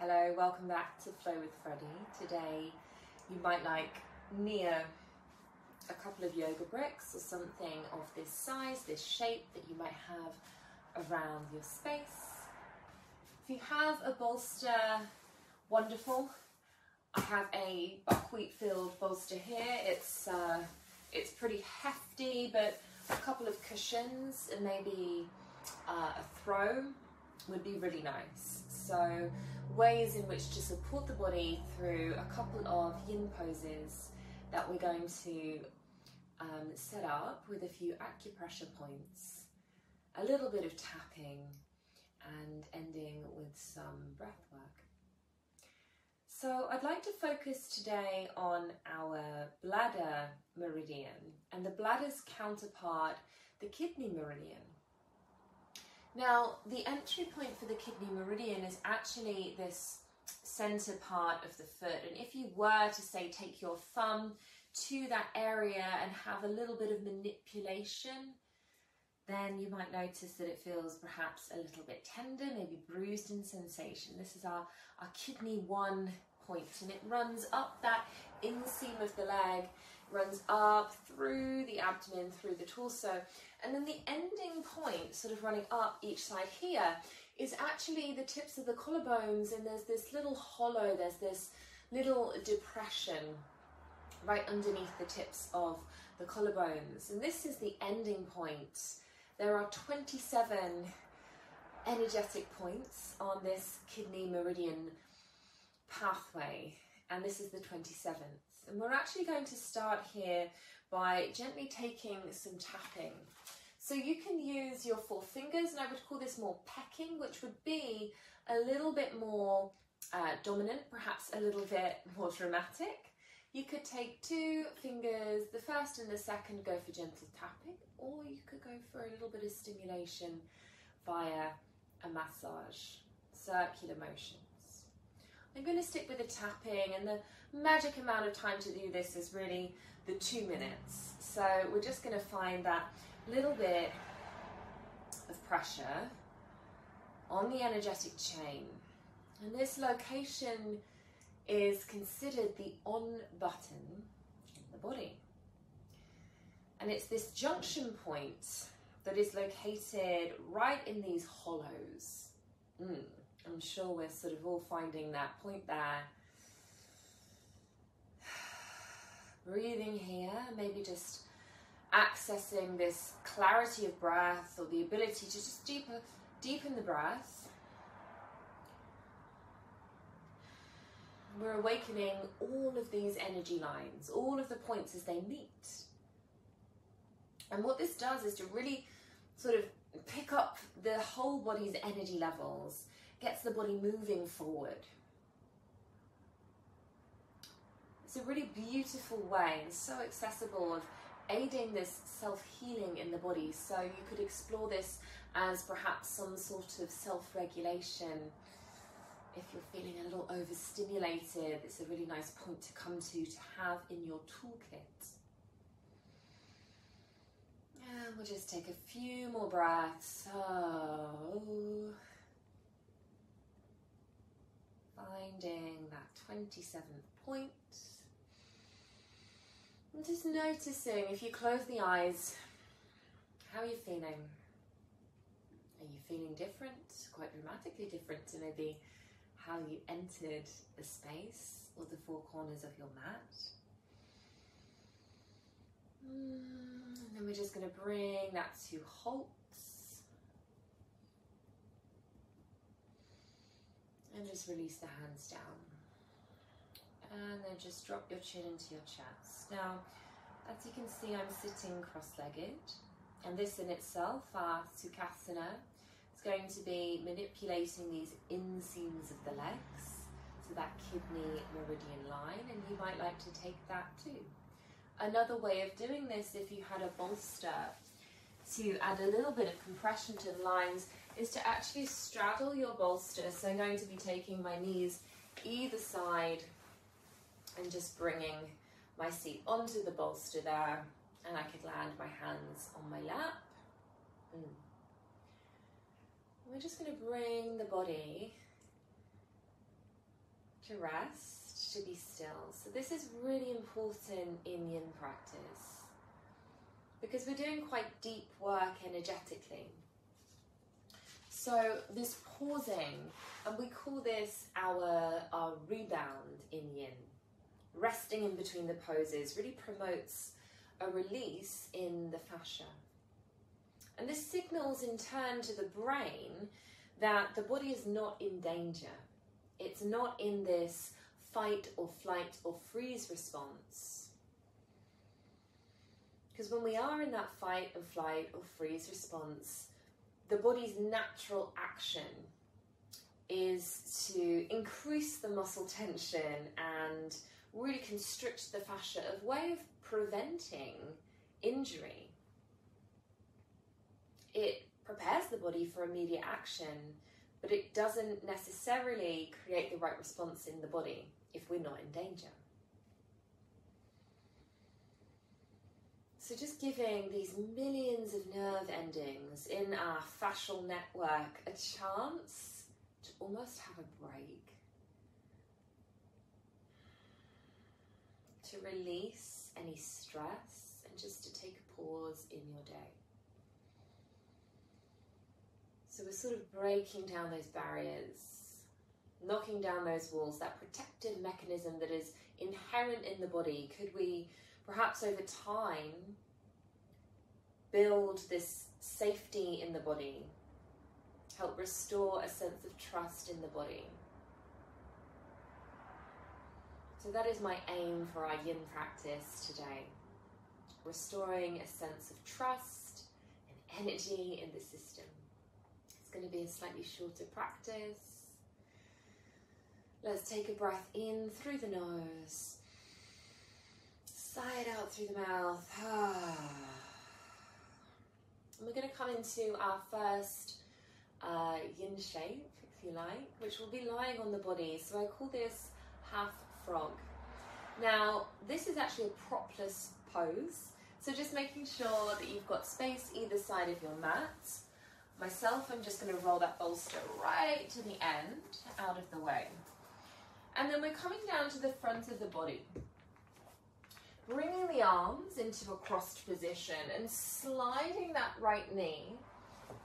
Hello, welcome back to Flow with Freddie. Today you might like near a couple of yoga bricks or something of this size, this shape that you might have around your space. If you have a bolster, wonderful. I have a buckwheat filled bolster here. It's pretty hefty, but a couple of cushions and maybe a throw would be really nice. So ways in which to support the body through a couple of yin poses that we're going to set up with a few acupressure points, a little bit of tapping, and ending with some breath work. So I'd like to focus today on our bladder meridian and the bladder's counterpart, the kidney meridian. Now, the entry point for the kidney meridian is actually this center part of the foot. And if you were to say, take your thumb to that area and have a little bit of manipulation, then you might notice that it feels perhaps a little bit tender, maybe bruised in sensation. This is our kidney 1 point, and it runs up that inseam of the leg, runs up through the abdomen, through the torso, and then the ending point, sort of running up each side here, is actually the tips of the collarbones, and there's this little hollow, there's this little depression right underneath the tips of the collarbones, and this is the ending point. There are 27 energetic points on this kidney meridian pathway, and this is the 27th. And we're actually going to start here by gently taking some tapping. So you can use your 4 fingers, and I would call this more pecking, which would be a little bit more dominant, perhaps a little bit more dramatic. You could take 2 fingers, the first and the second go for gentle tapping, or you could go for a little bit of stimulation via a massage, circular motions. I'm going to stick with the tapping, and the magic amount of time to do this is really the 2 minutes. So we're just going to find that little bit of pressure on the energetic chain. And this location is considered the on button in the body. And it's this junction point that is located right in these hollows. I'm sure we're sort of all finding that point there. Breathing here, maybe just accessing this clarity of breath, or the ability to just deepen the breath. We're awakening all of these energy lines, all of the points as they meet. And what this does is to really sort of pick up the whole body's energy levels, gets the body moving forward. It's a really beautiful way and so accessible of aiding this self-healing in the body. So you could explore this as perhaps some sort of self-regulation. If you're feeling a little overstimulated, it's a really nice point to come to have in your toolkit. And we'll just take a few more breaths. So, finding that 27th point. And just noticing, if you close the eyes, how are you feeling? Are you feeling different, quite dramatically different to maybe how you entered the space or the 4 corners of your mat? And then we're just going to bring that to halts. And just release the hands down. And then just drop your chin into your chest. Now, as you can see, I'm sitting cross-legged. And this in itself, our Sukhasana, is going to be manipulating these inseams of the legs, so that kidney meridian line, and you might like to take that too. Another way of doing this, if you had a bolster, to add a little bit of compression to the lines, is to actually straddle your bolster. So I'm going to be taking my knees either side and just bringing my seat onto the bolster there, and I could land my hands on my lap. We're just going to bring the body to rest, to be still. So this is really important in yin practice because we're doing quite deep work energetically. So this pausing, and we call this our rebound in yin. Resting in between the poses really promotes a release in the fascia. And this signals in turn to the brain that the body is not in danger. It's not in this fight or flight or freeze response. Because when we are in that fight or flight or freeze response, the body's natural action is to increase the muscle tension and really constrict the fascia, a way of preventing injury. It prepares the body for immediate action, but it doesn't necessarily create the right response in the body if we're not in danger. So just giving these millions of nerve endings in our fascial network a chance to almost have a break, to release any stress and just to take a pause in your day. So we're sort of breaking down those barriers, knocking down those walls, that protective mechanism that is inherent in the body. Could we perhaps over time build this safety in the body, help restore a sense of trust in the body? So that is my aim for our yin practice today. Restoring a sense of trust and energy in the system. It's going to be a slightly shorter practice. Let's take a breath in through the nose. Sigh it out through the mouth. And we're going to come into our first yin shape, if you like, which will be lying on the body. So I call this half frog. Now, this is actually a propless pose. So just making sure that you've got space either side of your mat. Myself, I'm just going to roll that bolster right to the end, out of the way. And then we're coming down to the front of the body. Bringing the arms into a crossed position and sliding that right knee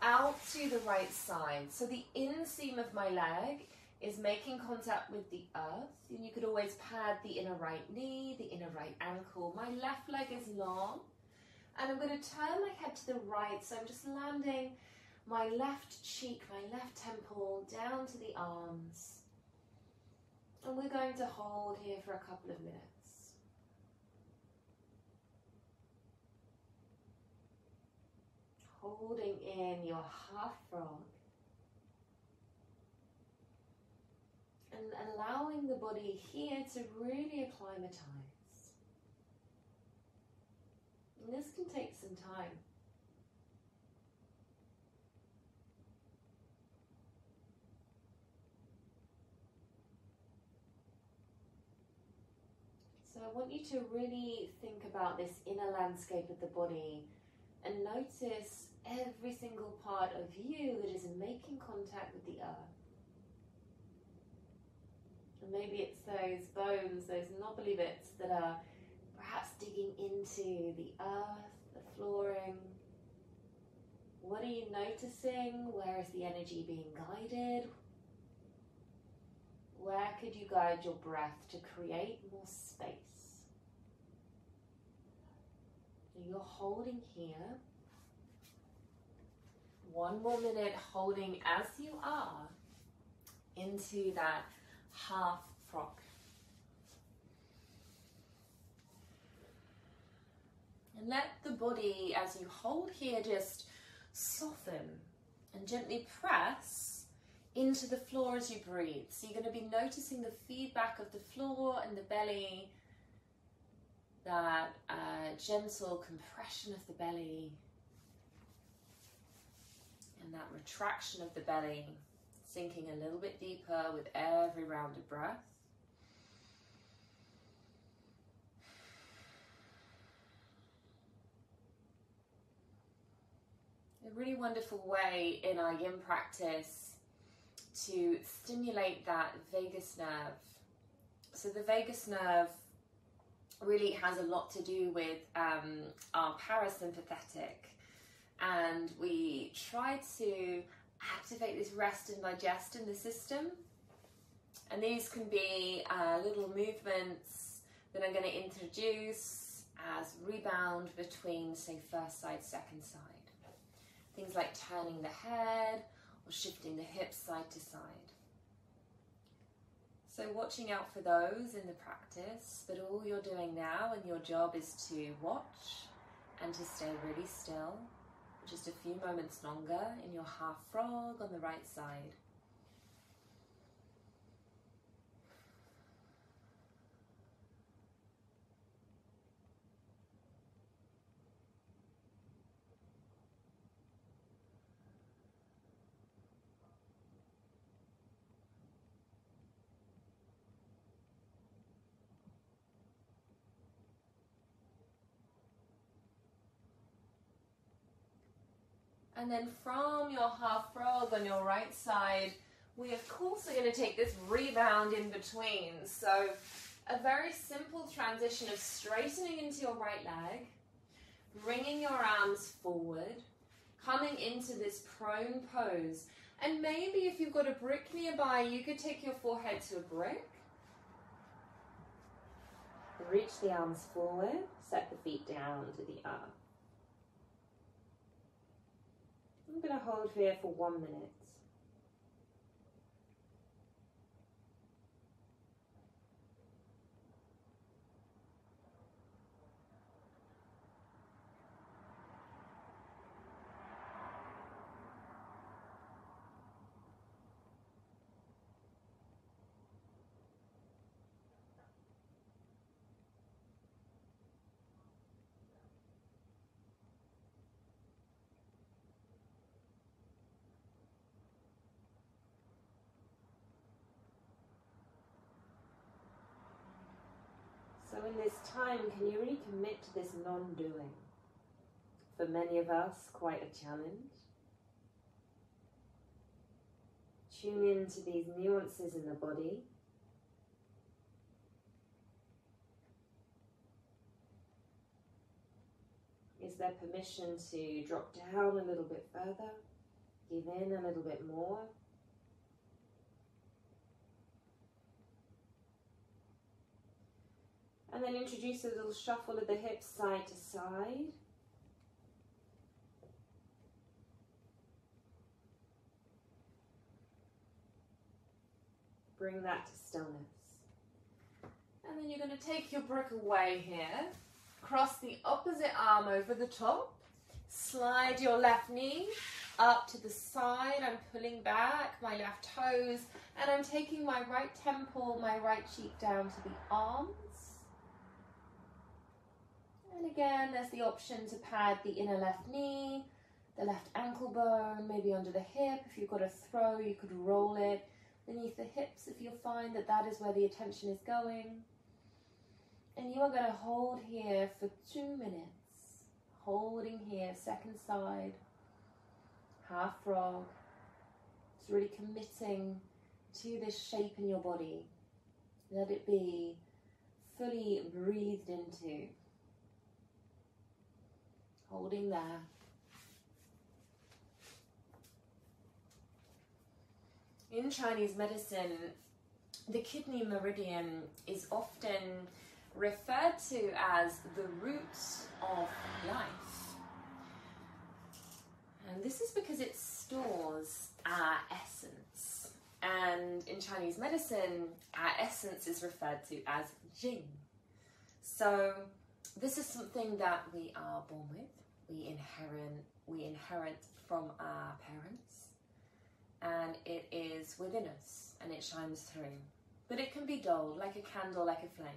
out to the right side. So the inseam of my leg is making contact with the earth. And you could always pad the inner right knee, the inner right ankle. My left leg is long. And I'm going to turn my head to the right. So I'm just landing my left cheek, my left temple down to the arms. And we're going to hold here for a couple of minutes. Holding in your half frog. And allowing the body here to really acclimatize. And this can take some time. So I want you to really think about this inner landscape of the body and notice every single part of you that is making contact with the earth. And maybe it's those bones, those knobbly bits that are perhaps digging into the earth, the flooring. What are you noticing? Where is the energy being guided? Where could you guide your breath to create more space? So you're holding here. One more minute holding as you are into that half frog. And let the body, as you hold here, just soften and gently press into the floor as you breathe. So you're going to be noticing the feedback of the floor and the belly, that gentle compression of the belly, and that retraction of the belly, sinking a little bit deeper with every round of breath. A really wonderful way in our yin practice to stimulate that vagus nerve So the vagus nerve really has a lot to do with our parasympathetic, and we try to activate this rest and digest in the system. And these can be little movements that I'm going to introduce as rebound between, say, first side, second side. Things like turning the head or shifting the hips side to side. So watching out for those in the practice, but all you're doing now and your job is to watch and to stay really still, just a few moments longer in your half frog on the right side. And then from your half frog on your right side, we of course are going to take this rebound in between. So a very simple transition of straightening into your right leg, bringing your arms forward, coming into this prone pose. And maybe if you've got a brick nearby, you could take your forehead to a brick. Reach the arms forward, set the feet down to the earth. I'm going to hold here for 1 minute. So in this time, can you really commit to this non-doing? For many of us, quite a challenge. Tune in to these nuances in the body. Is there permission to drop down a little bit further? Give in a little bit more? And then introduce a little shuffle of the hips side to side. Bring that to stillness. And then you're going to take your brick away here. Cross the opposite arm over the top. Slide your left knee up to the side. I'm pulling back my left toes. And I'm taking my right temple, my right cheek down to the arms. And again, there's the option to pad the inner left knee, the left ankle bone, maybe under the hip. If you've got a throw, you could roll it beneath the hips if you find that that is where the attention is going. And you are going to hold here for 2 minutes. Holding here, second side, half frog. It's really committing to this shape in your body. Let it be fully breathed into. Holding there. In Chinese medicine, the kidney meridian is often referred to as the root of life. And this is because it stores our essence. And in Chinese medicine, our essence is referred to as Jing. So this is something that we are born with. We inherit from our parents, and it is within us and it shines through. But it can be dulled, like a candle, like a flame.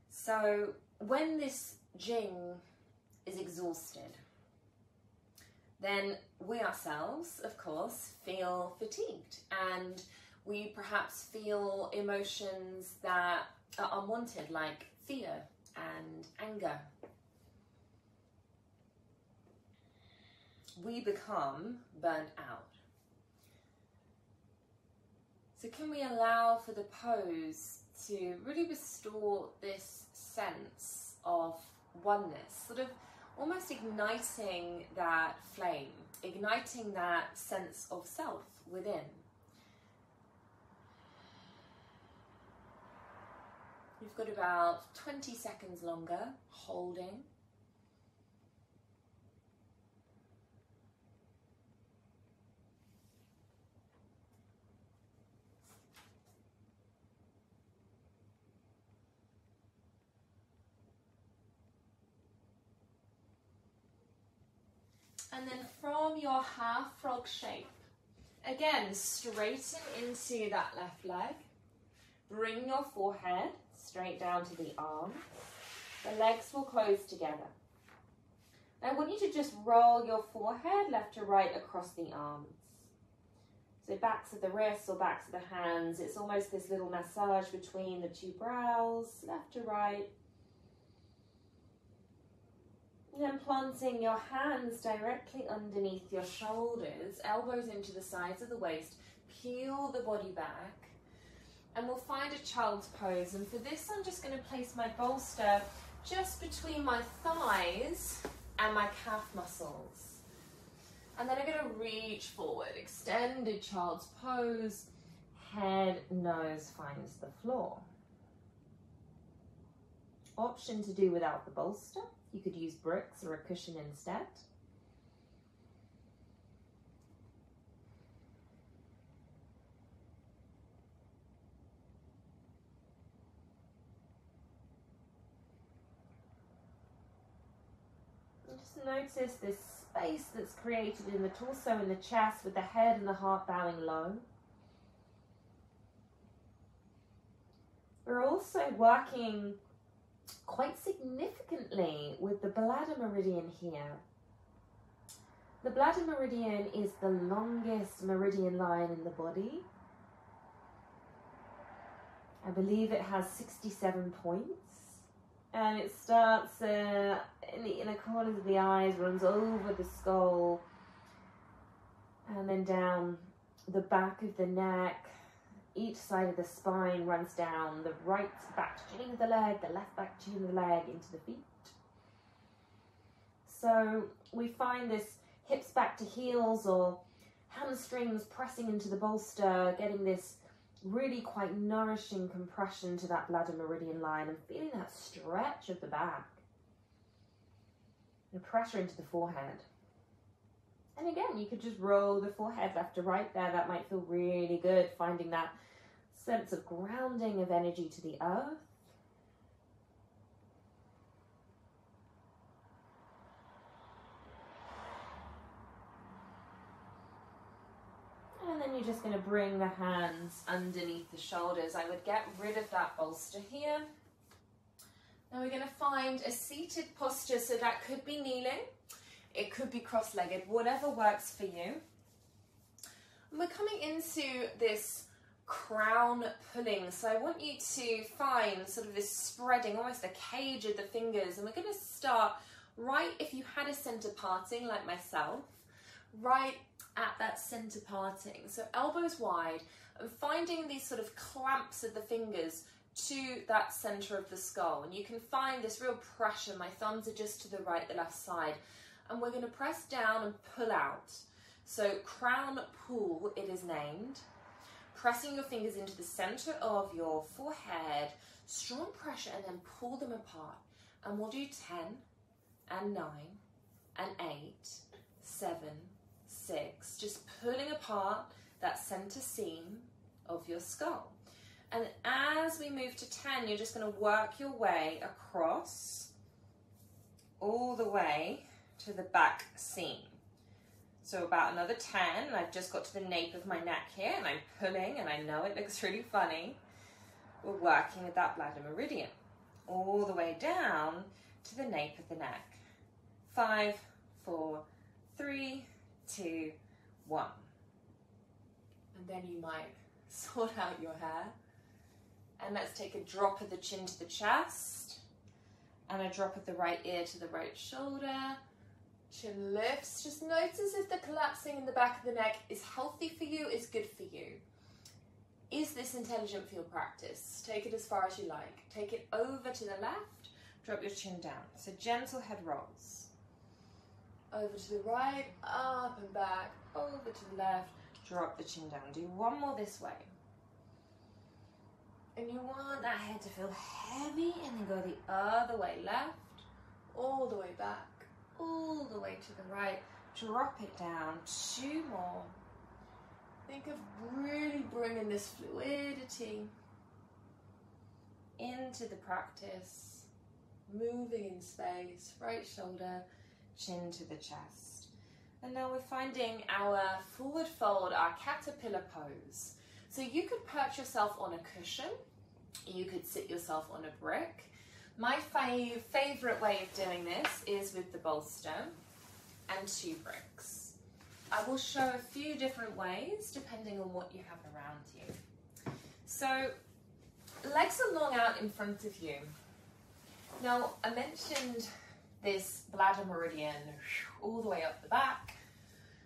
So when this Jing is exhausted, then we ourselves, of course, feel fatigued, and we perhaps feel emotions that are unwanted, like fear and anger. We become burnt out. So can we allow for the pose to really restore this sense of oneness, sort of almost igniting that flame, igniting that sense of self within. We've got about 20 seconds longer, holding. And then from your half frog shape, again, straighten into that left leg. Bring your forehead straight down to the arms. The legs will close together. I want you to just roll your forehead left to right across the arms. So backs of the wrists or backs of the hands. It's almost this little massage between the two brows, left to right. And then planting your hands directly underneath your shoulders, elbows into the sides of the waist, peel the body back, and we'll find a child's pose. And for this, I'm just going to place my bolster just between my thighs and my calf muscles. And then I'm going to reach forward, extended child's pose, head, nose finds the floor. Option to do without the bolster. You could use bricks or a cushion instead. And just notice this space that's created in the torso and the chest with the head and the heart bowing low. We're also working quite significantly with the bladder meridian here. The bladder meridian is the longest meridian line in the body. I believe it has 67 points, and it starts in the inner corners of the eyes, runs over the skull, and then down the back of the neck. Each side of the spine runs down, the right back chain of the leg, the left back chain of the leg into the feet. So we find this hips back to heels or hamstrings pressing into the bolster, getting this really quite nourishing compression to that bladder meridian line and feeling that stretch of the back. The pressure into the forehead. And again, you could just roll the forehead left to right there. That might feel really good, finding that sense of grounding of energy to the earth. And then you're just going to bring the hands underneath the shoulders. I would get rid of that bolster here. Now we're going to find a seated posture, so that could be kneeling. It could be cross-legged, whatever works for you. And we're coming into this crown pulling. So I want you to find sort of this spreading, almost a cage of the fingers. And we're going to start right, if you had a center parting like myself, right at that center parting. So elbows wide and finding these sort of clamps of the fingers to that center of the skull. And you can find this real pressure. My thumbs are just to the right, the left side. And we're going to press down and pull out. So crown pull, it is named. Pressing your fingers into the center of your forehead, strong pressure, and then pull them apart. And we'll do 10 and 9 and 8, 7, 6, just pulling apart that center seam of your skull. And as we move to 10, you're just going to work your way across all the way to the back seam. So about another 10, and I've just got to the nape of my neck here, and I'm pulling, and I know it looks really funny. We're working with that bladder meridian all the way down to the nape of the neck. 5, 4, 3, 2, 1. And then you might sort out your hair. And let's take a drop of the chin to the chest, and a drop of the right ear to the right shoulder. Chin lifts. Just notice if the collapsing in the back of the neck is healthy for you, is good for you. is this intelligent for your practice? Take it as far as you like. Take it over to the left, drop your chin down. So gentle head rolls. Over to the right, up and back, over to the left, drop the chin down. Do one more this way. And you want that head to feel heavy, and then go the other way, left, all the way back, all the way to the right. Drop it down, 2 more. Think of really bringing this fluidity into the practice, moving in space, right shoulder, chin to the chest. And now we're finding our forward fold, our caterpillar pose. So you could perch yourself on a cushion, you could sit yourself on a brick. My favorite way of doing this is with the bolster and 2 bricks. I will show a few different ways depending on what you have around you. So legs are long out in front of you. Now I mentioned this bladder meridian all the way up the back.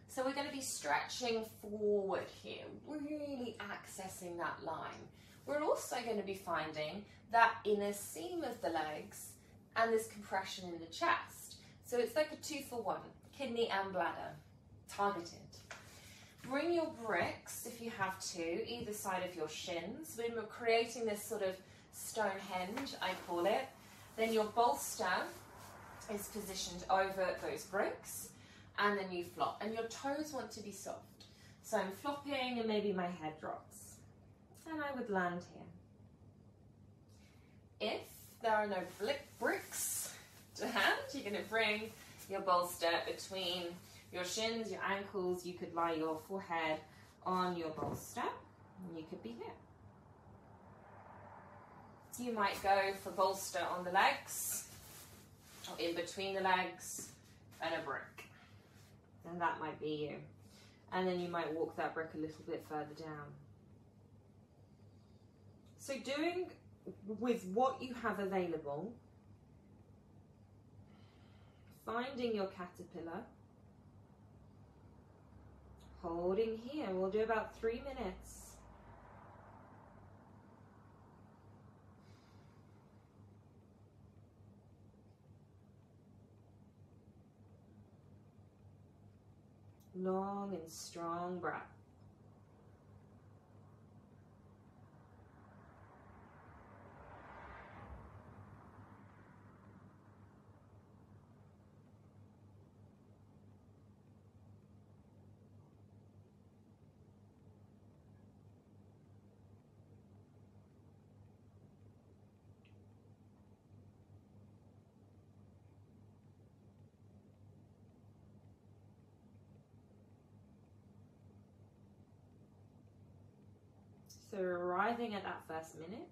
So we're going to be stretching forward here, really accessing that line. We're also going to be finding that inner seam of the legs and this compression in the chest. So it's like a 2-for-1, kidney and bladder, targeted. Bring your bricks, if you have to, either side of your shins. When we're creating this sort of Stonehenge, I call it, then your bolster is positioned over those bricks, and then you flop. And your toes want to be soft. So I'm flopping and maybe my head drops. And I would land here. If there are no bricks to hand, you're going to bring your bolster between your shins, your ankles. You could lie your forehead on your bolster, and you could be here. You might go for bolster on the legs, or in between the legs, and a brick. And that might be you. And then you might walk that brick a little bit further down. So doing with what you have available, finding your caterpillar, holding here. We'll do about 3 minutes. Long and strong breath. So arriving at that first minute,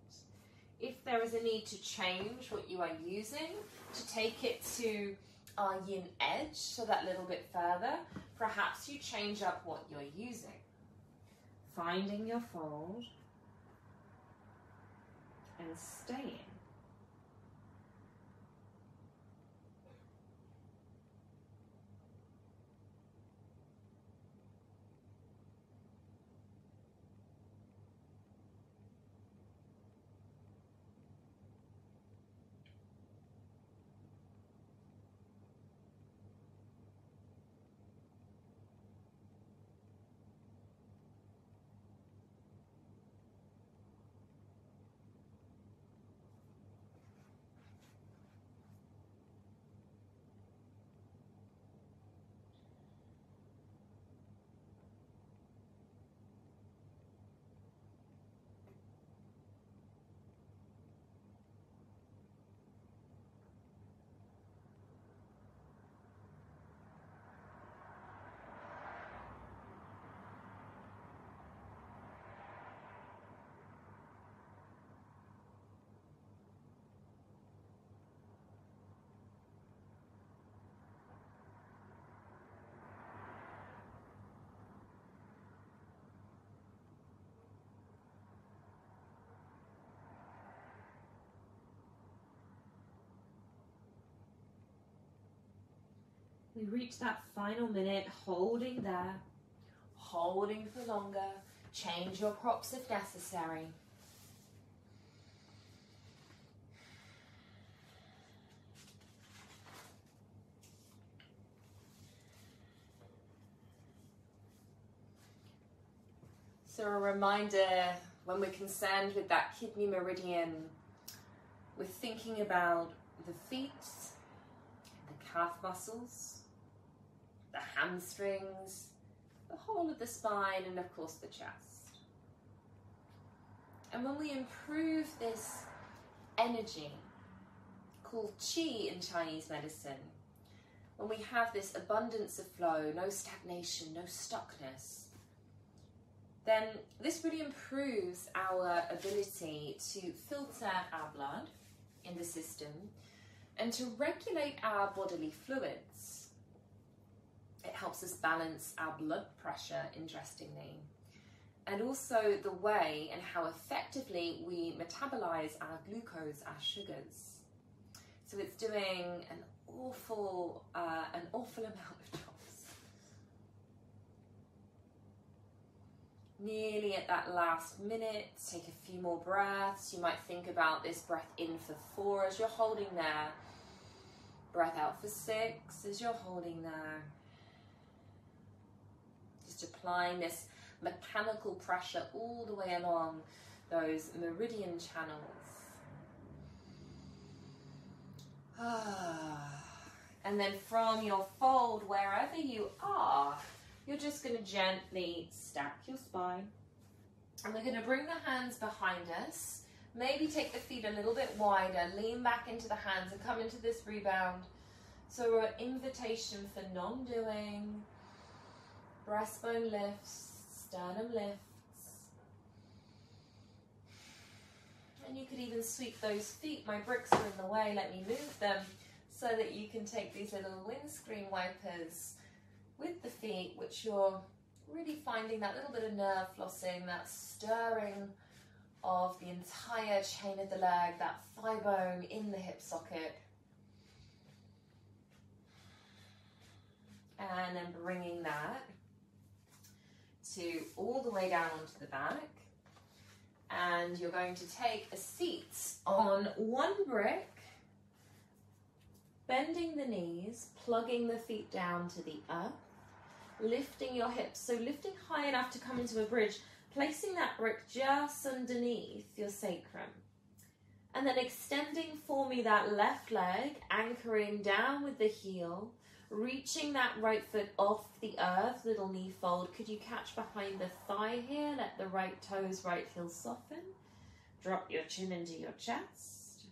if there is a need to change what you are using, to take it to our yin edge, so that little bit further, perhaps you change up what you're using. Finding your fold and staying. We reach that final minute, holding there, holding for longer, Change your props if necessary. So a reminder, when we're concerned with that kidney meridian, we're thinking about the feet, the calf muscles, the hamstrings, the whole of the spine, and of course the chest. And when we improve this energy, called qi in Chinese medicine, when we have this abundance of flow, no stagnation, no stuckness, then this really improves our ability to filter our blood in the system and to regulate our bodily fluids. It helps us balance our blood pressure, interestingly, and also the way and how effectively we metabolize our glucose, our sugars. So it's doing an awful amount of jobs. Nearly at that last minute, take a few more breaths. You might think about this breath in for 4 as you're holding there. Breath out for 6 as you're holding there. Just applying this mechanical pressure all the way along those meridian channels. And then from your fold, wherever you are, you're just going to gently stack your spine. And we're going to bring the hands behind us. Maybe take the feet a little bit wider. Lean back into the hands and come into this rebound. So an invitation for non-doing. Breastbone lifts, sternum lifts. And you could even sweep those feet. My bricks are in the way. Let me move them so that you can take these little windscreen wipers with the feet, which you're really finding that little bit of nerve flossing, that stirring of the entire chain of the leg, that thigh bone in the hip socket. And then bringing that to all the way down onto the back. And you're going to take a seat on one brick, bending the knees, plugging the feet down to the earth, lifting your hips, so lifting high enough to come into a bridge, placing that brick just underneath your sacrum, and then extending for me that left leg, anchoring down with the heel, reaching that right foot off the earth, little knee fold. Could you catch behind the thigh here? Let the right toes, right heel soften. Drop your chin into your chest,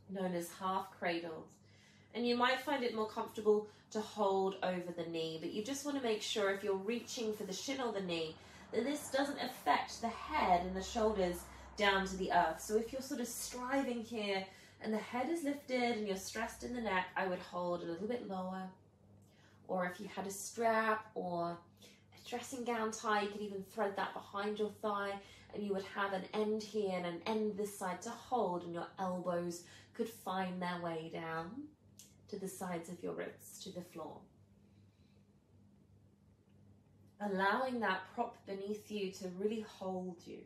known as half cradled. And you might find it more comfortable to hold over the knee, but you just want to make sure if you're reaching for the shin or the knee, that this doesn't affect the head and the shoulders down to the earth. So if you're sort of striving here and the head is lifted and you're stressed in the neck, I would hold a little bit lower. Or if you had a strap or a dressing gown tie, you could even thread that behind your thigh and you would have an end here and an end this side to hold, and your elbows could find their way down to the sides of your ribs, to the floor. Allowing that prop beneath you to really hold you.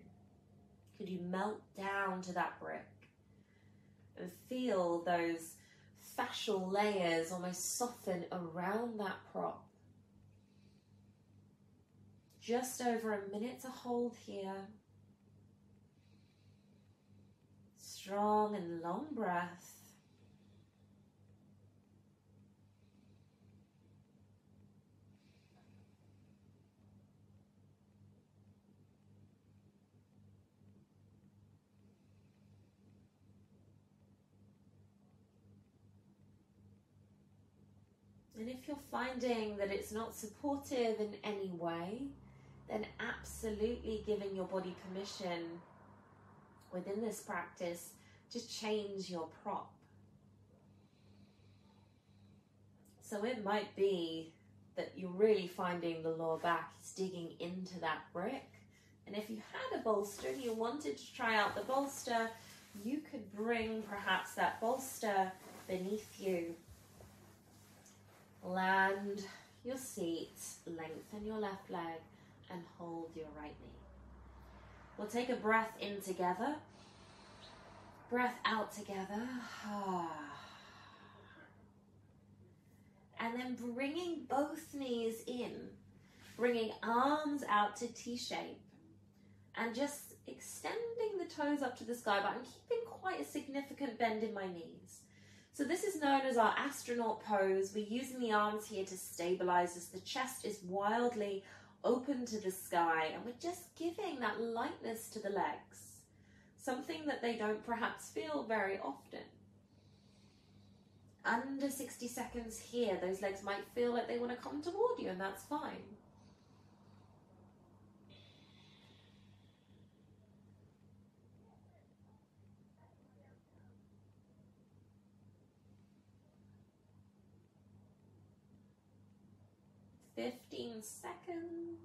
Could you melt down to that brick and feel those fascial layers almost soften around that prop? Just over a minute to hold here. Strong and long breath. And if you're finding that it's not supportive in any way, then absolutely giving your body permission within this practice to change your prop. So it might be that you're really finding the lower back is digging into that brick. And if you had a bolster and you wanted to try out the bolster, you could bring perhaps that bolster beneath you. Land your seat, lengthen your left leg, and hold your right knee. We'll take a breath in together, breath out together, and then bringing both knees in, bringing arms out to T-shape, and just extending the toes up to the sky, but I'm keeping quite a significant bend in my knees. So this is known as our astronaut pose. We're using the arms here to stabilize us. The chest is wildly open to the sky, and we're just giving that lightness to the legs, something that they don't perhaps feel very often. Under 60 seconds here, those legs might feel like they want to come toward you, and that's fine. "15 seconds.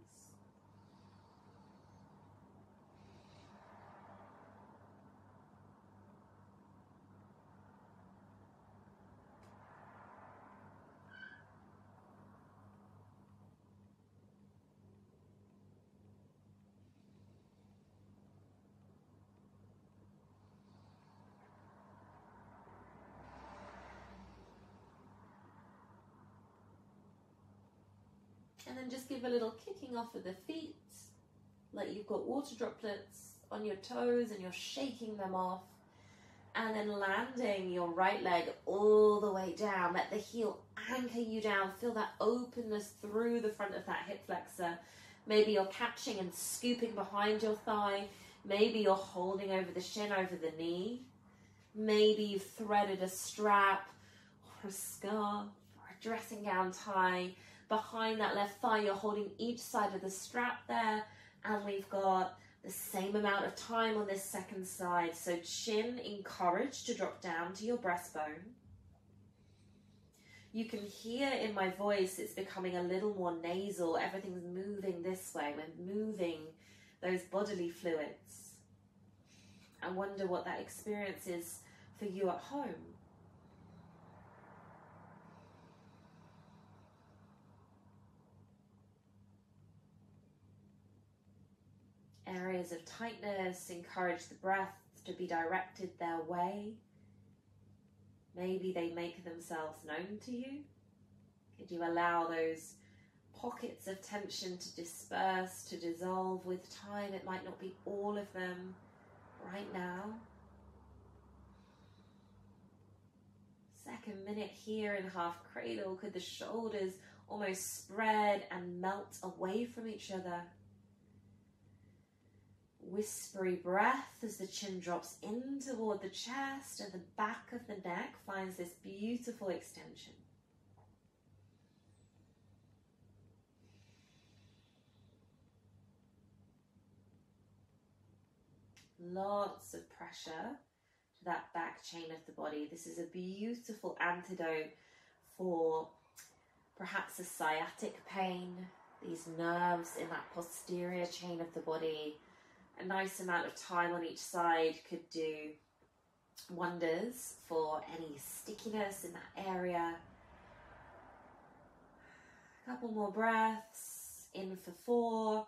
And then just give a little kicking off of the feet, like you've got water droplets on your toes and you're shaking them off. And then landing your right leg all the way down. Let the heel anchor you down. Feel that openness through the front of that hip flexor. Maybe you're catching and scooping behind your thigh. Maybe you're holding over the shin, over the knee. Maybe you've threaded a strap or a scarf or a dressing gown tie behind that left thigh. You're holding each side of the strap there, and we've got the same amount of time on this second side. So chin encouraged to drop down to your breastbone. You can hear in my voice it's becoming a little more nasal. Everything's moving this way. We're moving those bodily fluids. I wonder what that experience is for you at home. Areas of tightness, encourage the breath to be directed their way. Maybe they make themselves known to you. Could you allow those pockets of tension to disperse, to dissolve with time? It might not be all of them right now. Second minute here in half cradle. Could the shoulders almost spread and melt away from each other? Whispery breath as the chin drops in toward the chest and the back of the neck finds this beautiful extension. Lots of pressure to that back chain of the body. This is a beautiful antidote for perhaps a sciatic pain, these nerves in that posterior chain of the body. A nice amount of time on each side could do wonders for any stickiness in that area. A couple more breaths. In for 4,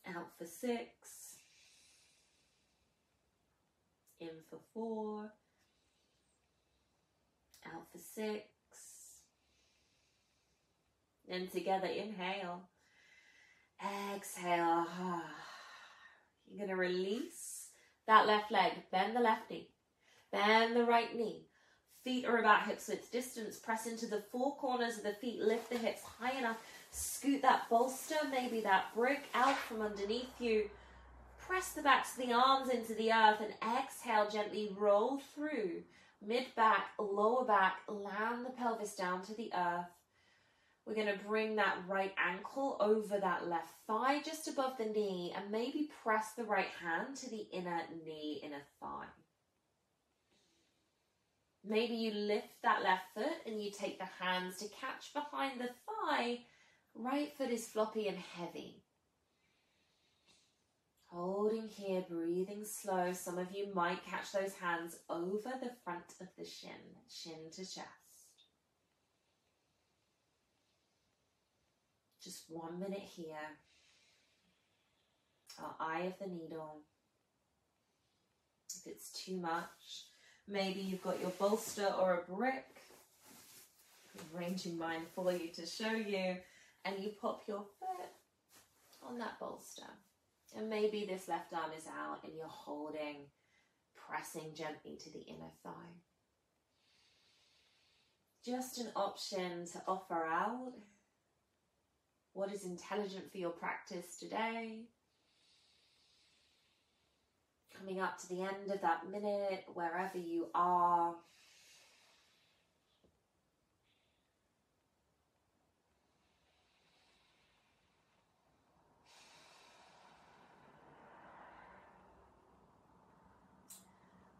out for 6. In for 4, out for 6. Then together, inhale, exhale. You're going to release that left leg, bend the left knee, bend the right knee. Feet are about hips width distance. Press into the 4 corners of the feet, lift the hips high enough. Scoot that bolster, maybe that brick out from underneath you. Press the backs of the arms into the earth and exhale, gently roll through. Mid-back, lower back, land the pelvis down to the earth. We're going to bring that right ankle over that left thigh just above the knee and maybe press the right hand to the inner knee, inner thigh. Maybe you lift that left foot and you take the hands to catch behind the thigh. Right foot is floppy and heavy. Holding here, breathing slow. Some of you might catch those hands over the front of the shin, shin to chest. Just 1 minute here. our eye of the needle. If it's too much, maybe you've got your bolster or a brick, arranging mine for you to show you, and you pop your foot on that bolster. And maybe this left arm is out and you're holding, pressing gently to the inner thigh. Just an option to offer out what is intelligent for your practice today. Coming up to the end of that minute, wherever you are.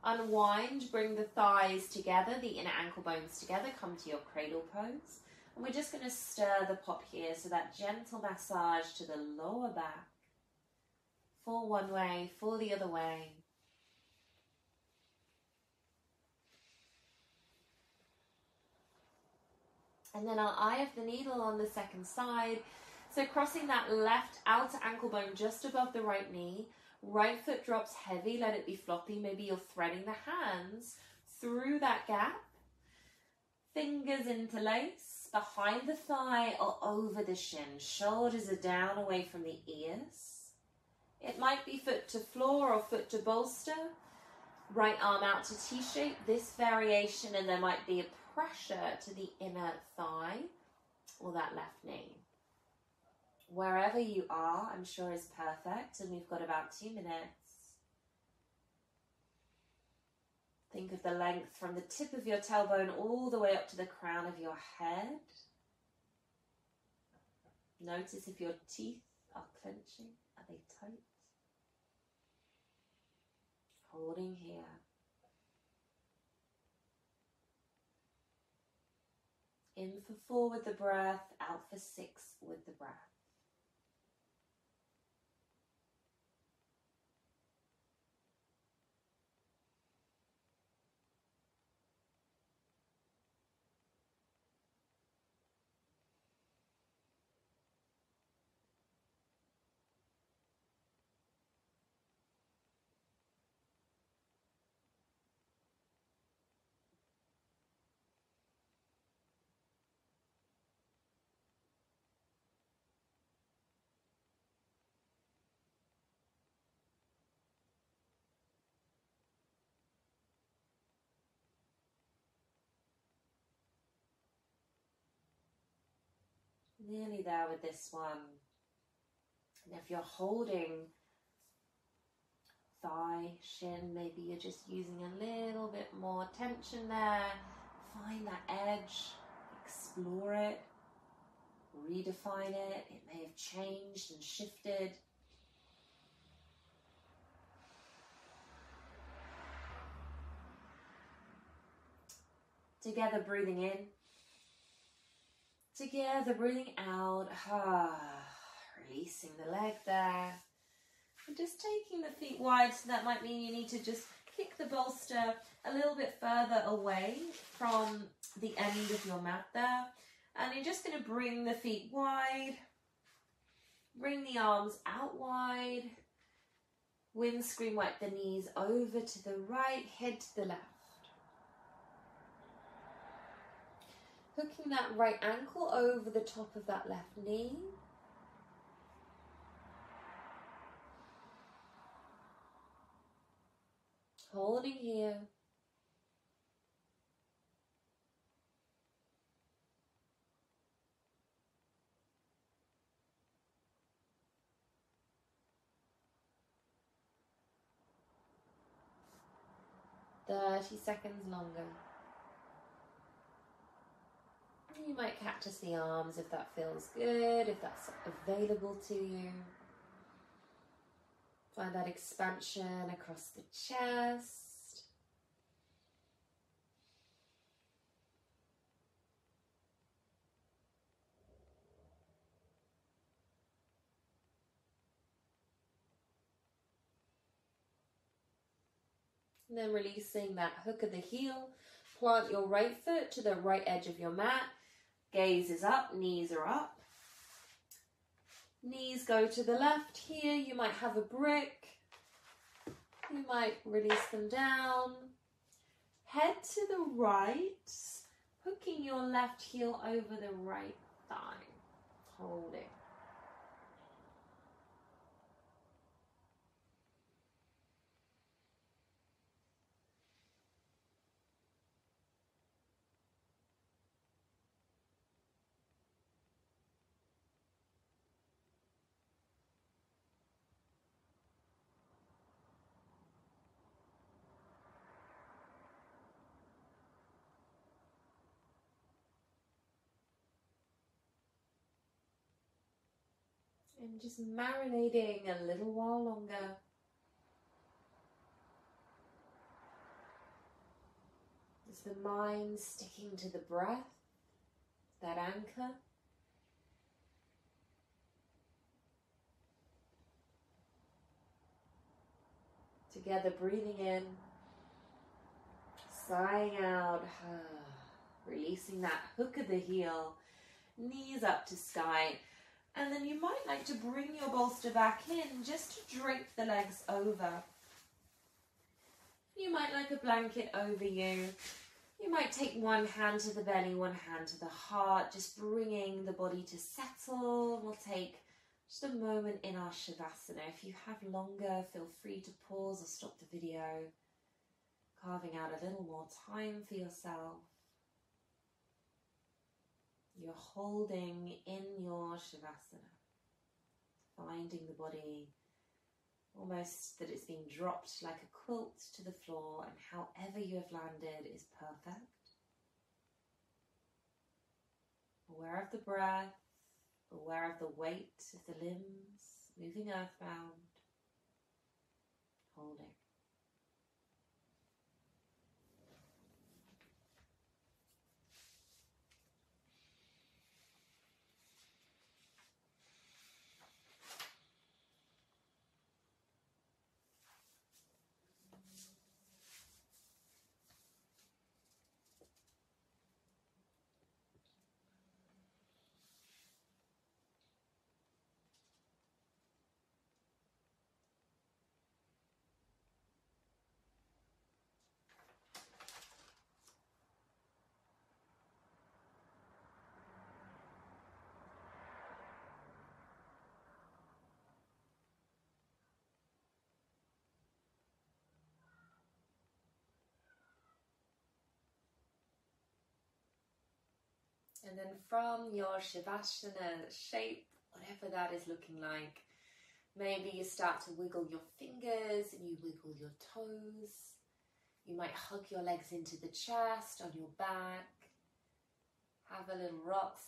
Unwind, bring the thighs together, the inner ankle bones together, come to your cradle pose. And we're just going to stir the pop here, so that gentle massage to the lower back. For one way, for the other way. And then our eye of the needle on the second side. So crossing that left outer ankle bone just above the right knee. Right foot drops heavy, let it be floppy. Maybe you're threading the hands through that gap. Fingers interlace behind the thigh or over the shin. Shoulders are down away from the ears. It might be foot to floor or foot to bolster. Right arm out to T-shape, this variation, and there might be a pressure to the inner thigh or that left knee. Wherever you are, I'm sure is perfect, and we've got about 2 minutes. Think of the length from the tip of your tailbone all the way up to the crown of your head. Notice if your teeth are clenching. Are they tight? Holding here. In for 4 with the breath, out for 6 with the breath. Nearly there with this one. And if you're holding thigh, shin, maybe you're just using a little bit more tension there. Find that edge, explore it, redefine it. It may have changed and shifted. Together, breathing in. Together, breathing out. Releasing the leg there. And just taking the feet wide, so that might mean you need to just kick the bolster a little bit further away from the end of your mat there. And you're just going to bring the feet wide. Bring the arms out wide. Windscreen wipe the knees over to the right, head to the left. Hooking that right ankle over the top of that left knee. Holding here. "30 seconds longer." You might cactus the arms if that feels good, if that's available to you. Find that expansion across the chest. And then releasing that hook of the heel. Plant your right foot to the right edge of your mat. Gaze is up, knees are up. Knees go to the left here. You might have a brick. You might release them down. Head to the right, hooking your left heel over the right thigh. Holding. And just marinating a little while longer. Is the mind sticking to the breath, that anchor? Together, breathing in, sighing out, releasing that hook of the heel, knees up to sky. And then you might like to bring your bolster back in just to drape the legs over. You might like a blanket over you. You might take one hand to the belly, one hand to the heart, just bringing the body to settle. We'll take just a moment in our Shavasana. If you have longer, feel free to pause or stop the video, carving out a little more time for yourself. You're holding in your Shavasana, finding the body almost that it's being dropped like a quilt to the floor, and however you have landed is perfect. Aware of the breath, aware of the weight of the limbs, moving earthbound, holding. And then from your Shavasana shape, whatever that is looking like, maybe you start to wiggle your fingers and you wiggle your toes. You might hug your legs into the chest, on your back. Have a little rock